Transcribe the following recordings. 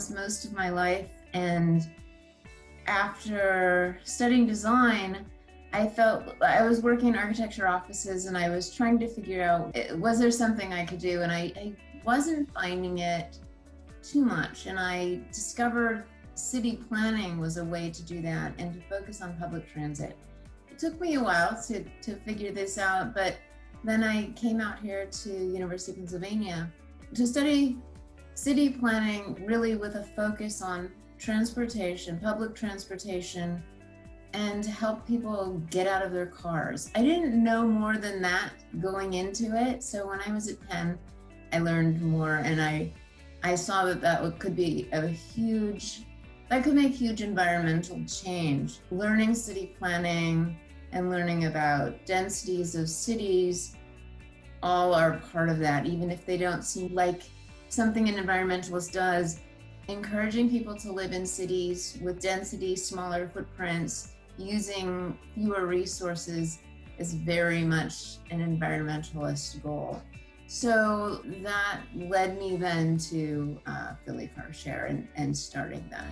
environmentalist most of my life, and after studying design, I felt I was working in architecture offices and I was trying to figure out, was there something I could do? And I wasn't finding it too much. And I discovered city planning was a way to do that and to focus on public transit. It took me a while to figure this out, but then I came out here to University of Pennsylvania to study city planning, really with a focus on transportation, public transportation, and to help people get out of their cars. I didn't know more than that going into it. So when I was at Penn, I learned more, and I saw that could be that could make huge environmental change. Learning city planning and learning about densities of cities all are part of that, even if they don't seem like something an environmentalist does. Encouraging people to live in cities with density, smaller footprints, using fewer resources is very much an environmentalist goal. So that led me then to Philly CarShare and starting that.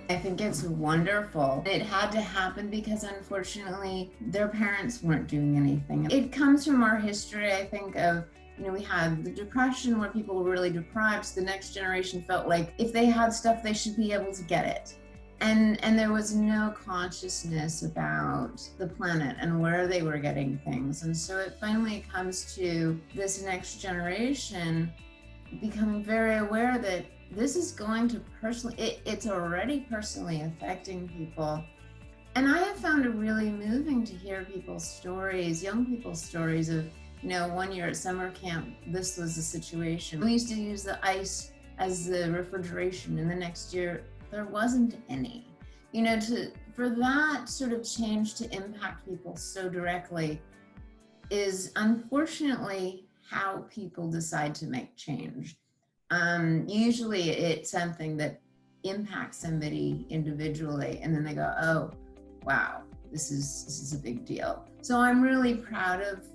I think it's wonderful. It had to happen because unfortunately their parents weren't doing anything. It comes from our history, I think, of we had the Depression where people were really deprived. So the next generation felt like if they had stuff, they should be able to get it. And there was no consciousness about the planet and where they were getting things. And so it finally comes to this next generation becoming very aware that this is going to it's already personally affecting people. And I have found it really moving to hear people's stories, young people's stories of, 1 year at summer camp, this was the situation. We used to use the ice as the refrigeration, and the next year there wasn't any. For that sort of change to impact people so directly is unfortunately how people decide to make change. Usually it's something that impacts somebody individually, and then they go, oh, wow, this is a big deal. So I'm really proud of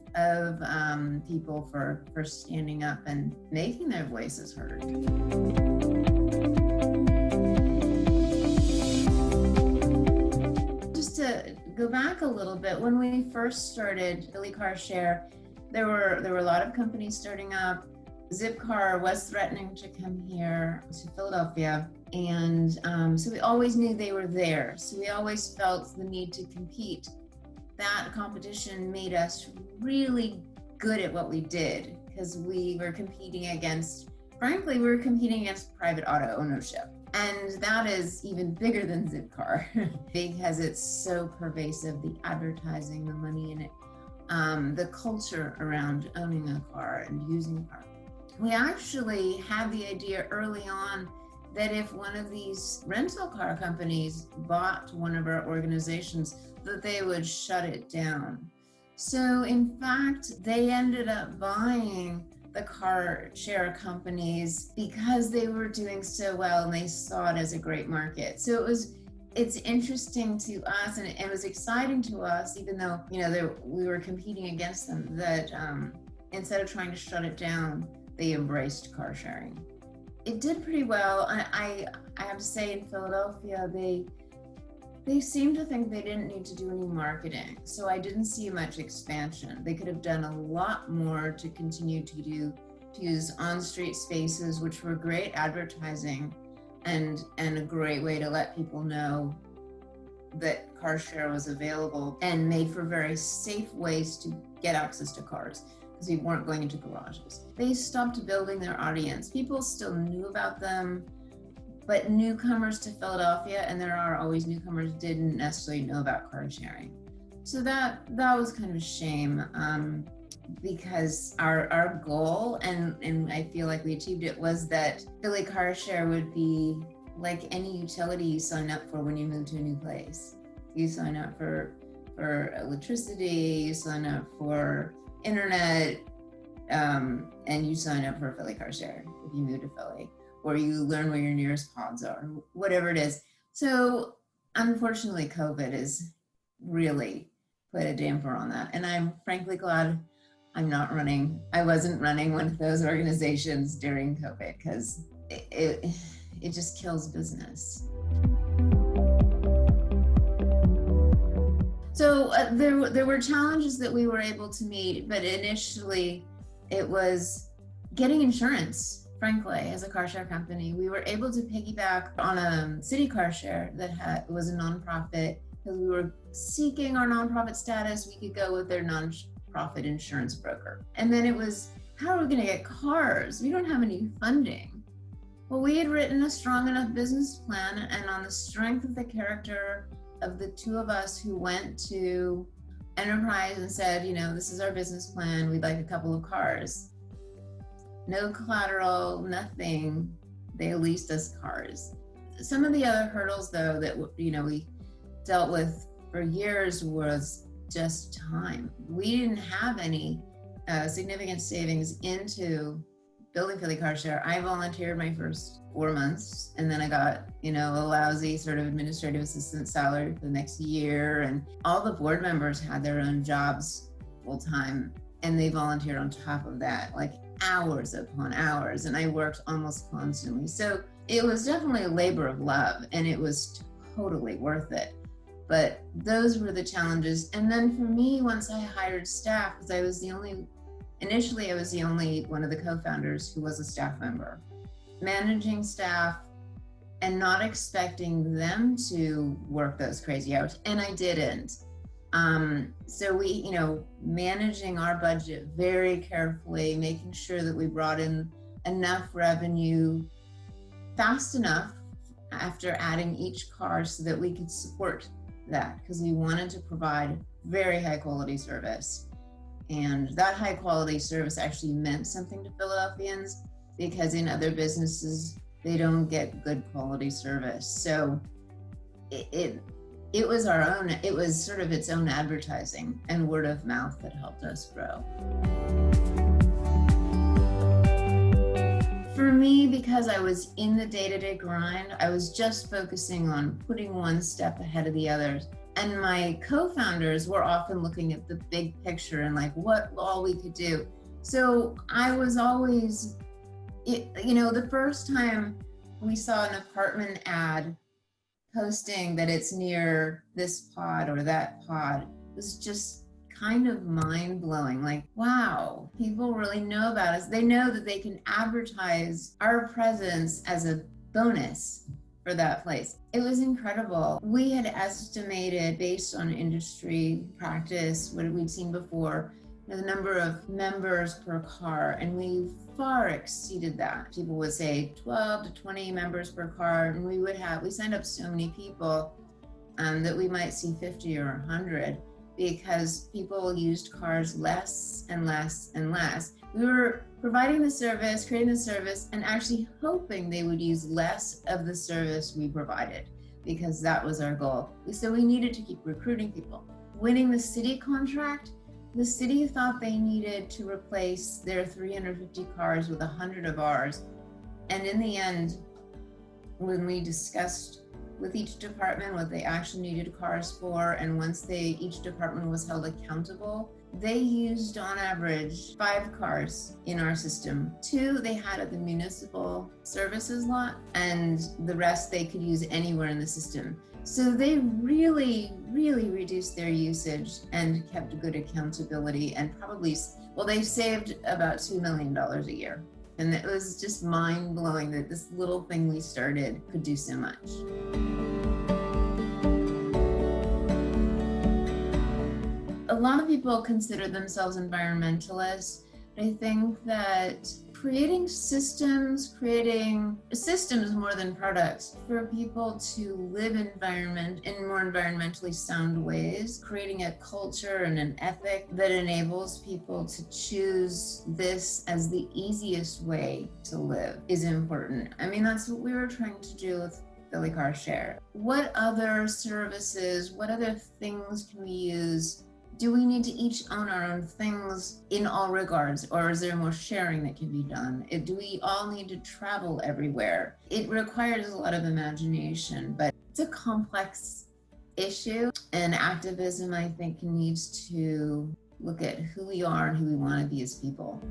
people for standing up and making their voices heard. Just to go back a little bit, when we first started Philly CarShare, there were a lot of companies starting up. Zipcar was threatening to come here to Philadelphia, and so we always knew they were there. So we always felt the need to compete. That competition made us really good at what we did because we were competing against private auto ownership. And that is even bigger than Zipcar because it's so pervasive, the advertising, the money in it, the culture around owning a car and using a car. We actually had the idea early on that if one of these rental car companies bought one of our organizations, that they would shut it down. So in fact, they ended up buying the car share companies because they were doing so well and they saw it as a great market. So it's interesting to us, and it was exciting to us, even though we were competing against them, that instead of trying to shut it down, they embraced car sharing. It did pretty well. I have to say, in Philadelphia, they seemed to think they didn't need to do any marketing. So I didn't see much expansion. They could have done a lot more to continue to use on-street spaces, which were great advertising and a great way to let people know that CarShare was available and made for very safe ways to get access to cars, because we weren't going into garages. They stopped building their audience. People still knew about them, but newcomers to Philadelphia, and there are always newcomers, didn't necessarily know about car sharing. So that was kind of a shame, because our goal, and I feel like we achieved it, was that Philly CarShare would be like any utility you sign up for when you move to a new place. You sign up for electricity, you sign up for internet, and you sign up for Philly CarShare if you move to Philly, or you learn where your nearest pods are, whatever it is. So unfortunately, COVID has really put a damper on that. And I'm frankly glad I wasn't running one of those organizations during COVID because it just kills business. So there were challenges that we were able to meet, but initially it was getting insurance. Frankly, as a car share company, we were able to piggyback on a city car share that was a nonprofit. Because we were seeking our nonprofit status, we could go with their nonprofit insurance broker. And then it was, how are we going to get cars? We don't have any funding. Well, we had written a strong enough business plan, and on the strength of the character of the two of us who went to Enterprise and said, this is our business plan, we'd like a couple of cars. No collateral, nothing. They leased us cars. Some of the other hurdles, though, that we dealt with for years was just time. We didn't have any significant savings into building Philly CarShare. I volunteered my first 4 months, and then I got, a lousy sort of administrative assistant salary for the next year. And all the board members had their own jobs full time, and they volunteered on top of that, like hours upon hours. And I worked almost constantly. So it was definitely a labor of love, and it was totally worth it. But those were the challenges. And then for me, once I hired staff, because initially I was the only one of the co-founders who was a staff member, managing staff and not expecting them to work those crazy hours. And I didn't. So we, managing our budget very carefully, making sure that we brought in enough revenue fast enough after adding each car so that we could support that, because we wanted to provide very high quality service. And that high quality service actually meant something to Philadelphians, because in other businesses, they don't get good quality service. So it was it was sort of its own advertising and word of mouth that helped us grow. For me, because I was in the day-to-day grind, I was just focusing on putting one step ahead of the others. And my co-founders were often looking at the big picture and like what all we could do. So I was always, the first time we saw an apartment ad posting that it's near this pod or that pod, was just kind of mind-blowing. Like, wow, people really know about us. They know that they can advertise our presence as a bonus for that place. It was incredible. We had estimated, based on industry practice, what we'd seen before, the number of members per car, and we far exceeded that. People would say 12 to 20 members per car, and we signed up so many people that we might see 50 or 100, because people used cars less and less and less. We were providing the service, creating the service, and actually hoping they would use less of the service we provided, because that was our goal. So we needed to keep recruiting people. Winning the city contract, the city thought they needed to replace their 350 cars with 100 of ours. And in the end, when we discussed with each department what they actually needed cars for, and once each department was held accountable, they used on average 5 cars in our system. 2 they had at the municipal services lot, and the rest they could use anywhere in the system. So they really, really reduced their usage and kept good accountability, and they saved about $2 million a year. And it was just mind-blowing that this little thing we started could do so much. A lot of people consider themselves environmentalists. I think that creating systems more than products for people to live in more environmentally sound ways, creating a culture and an ethic that enables people to choose this as the easiest way to live is important. I mean, that's what we were trying to do with Philly CarShare. What other services, what other things can we use? Do we need to each own our own things in all regards, or is there more sharing that can be done? Do we all need to travel everywhere? It requires a lot of imagination, but it's a complex issue, and activism, I think, needs to look at who we are and who we want to be as people.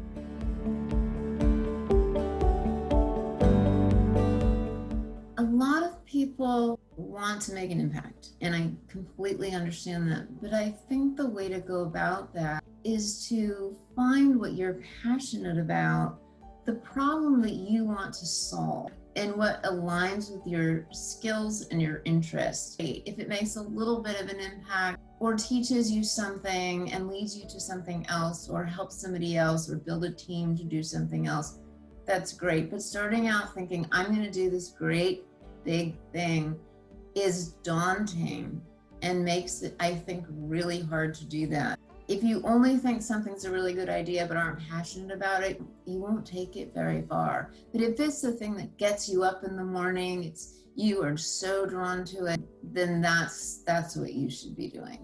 A lot of people want to make an impact, and I completely understand that. But I think the way to go about that is to find what you're passionate about, the problem that you want to solve, and what aligns with your skills and your interests. If it makes a little bit of an impact or teaches you something and leads you to something else or helps somebody else or build a team to do something else, that's great. But starting out thinking, I'm going to do this great big thing is daunting and makes it, I think, really hard to do that. If you only think something's a really good idea but aren't passionate about it, you won't take it very far. But if it's the thing that gets you up in the morning, you are so drawn to it, then that's what you should be doing.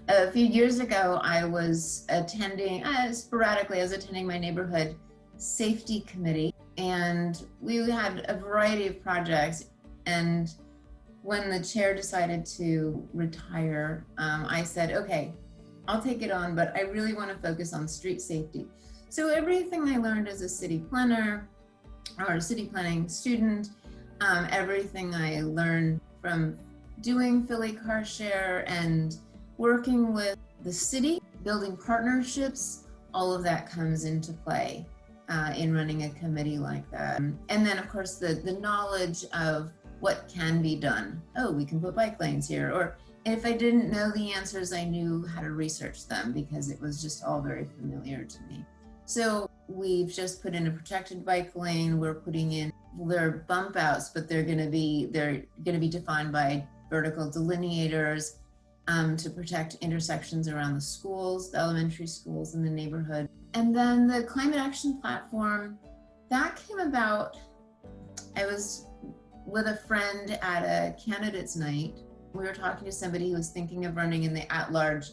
A few years ago, I was attending, sporadically, I was attending my neighborhood safety committee, and we had a variety of projects. And when the chair decided to retire, I said, okay, I'll take it on, but I really want to focus on street safety. So everything I learned as a city planner or a city planning student, everything I learned from doing Philly CarShare and working with the city, building partnerships, all of that comes into play in running a committee like that. And then, of course, the knowledge of what can be done. Oh, we can put bike lanes here. Or if I didn't know the answers, I knew how to research them because it was just all very familiar to me. So we've just put in a protected bike lane. We're putting in, they're bump outs, but they're going to be defined by vertical delineators to protect intersections around the schools, the elementary schools in the neighborhood. And then the climate action platform, that came about, I was with a friend at a candidates night. We were talking to somebody who was thinking of running in the at-large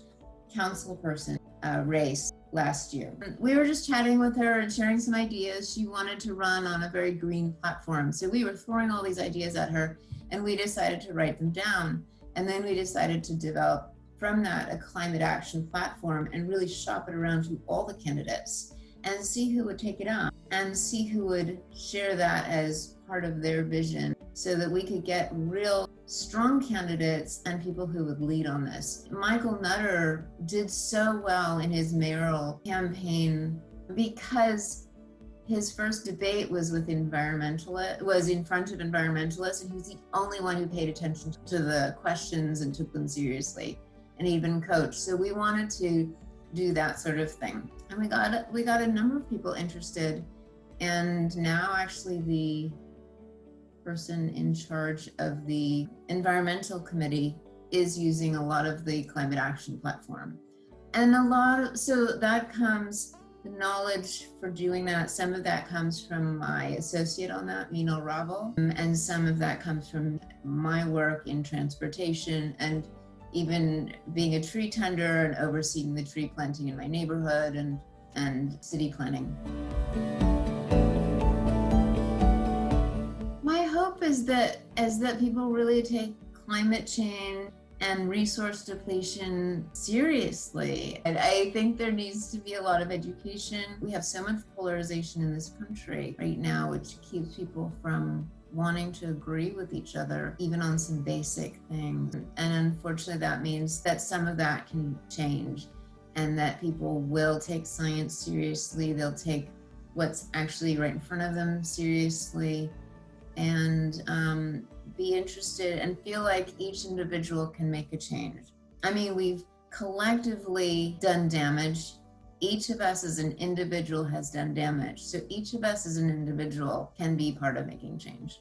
council person race last year. We were just chatting with her and sharing some ideas. She wanted to run on a very green platform. So we were throwing all these ideas at her, and we decided to write them down. And then we decided to develop from that a climate action platform and really shop it around to all the candidates and see who would take it on and see who would share that as part of their vision so that we could get real strong candidates and people who would lead on this. Michael Nutter did so well in his mayoral campaign because his first debate was with in front of environmentalists, and he was the only one who paid attention to the questions and took them seriously, and even coached. So we wanted to do that sort of thing. And we got a number of people interested, and now actually the person in charge of the environmental committee is using a lot of the climate action platform. And so that comes, the knowledge for doing that, some of that comes from my associate on that, Meenal Raval, and some of that comes from my work in transportation and even being a tree tender and overseeing the tree planting in my neighborhood and city planning. My hope is that people really take climate change and resource depletion seriously. And I think there needs to be a lot of education. We have so much polarization in this country right now, which keeps people from wanting to agree with each other, even on some basic things. And unfortunately, that means that some of that can change and that people will take science seriously. They'll take what's actually right in front of them seriously and be interested and feel like each individual can make a change. I mean, we've collectively done damage. Each of us as an individual has done damage. So each of us as an individual can be part of making change.